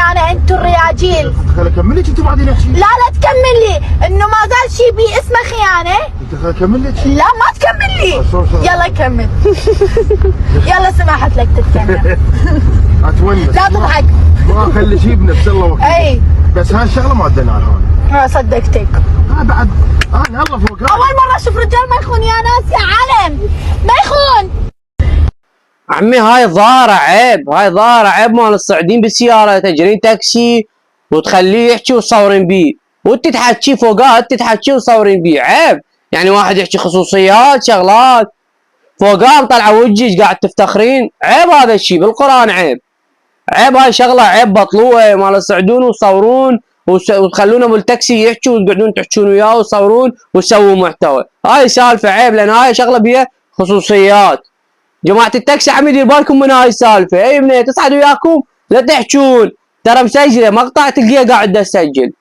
خيانه انتم الرياجيل. خلي اكمل لك انت بعدين احكي. لا تكمل لي انه ما زال شيء بي اسمه خيانه. انت خلي اكمل لك. لا ما تكمل لي. يلا كمل. يلا سمحت لك تتكلم. اتونس. لا تضحك. ما اخلي شيء بنفس الله وكيل. اي بس هاي الشغله ما ادينا عنها. ما صدقتك. بعد انا الله فوق. اول مره اشوف رجال ما يخون يا ناس يا علم. ما يخون. عمي هاي ظاهرة عيب، هاي ظاهرة عيب مال الصاعدين بالسيارة تجرين تاكسي وتخليه يحكي وتصورين بيه، وانت تحكي فوقها انت تحكي وتصورين بيه، عيب. يعني واحد يحكي خصوصيات شغلات فوقها مطلعة وجهك قاعد تفتخرين، عيب هذا الشيء بالقرآن عيب. عيب هاي شغلة عيب بطلوها مال الصعدون وتصورون وتخلونه بالتاكسي يحكي وتقعدون تحكون وياه وتصورون وتسووا محتوى، هاي سالفة عيب لان هاي شغلة بيها خصوصيات. جماعة التاكسي عم يدير بالكم من هاي السالفة، اي بنيه تصعد وياكم لا تحجون، ترى مسجلة مقطع تلقيه قاعد تسجل.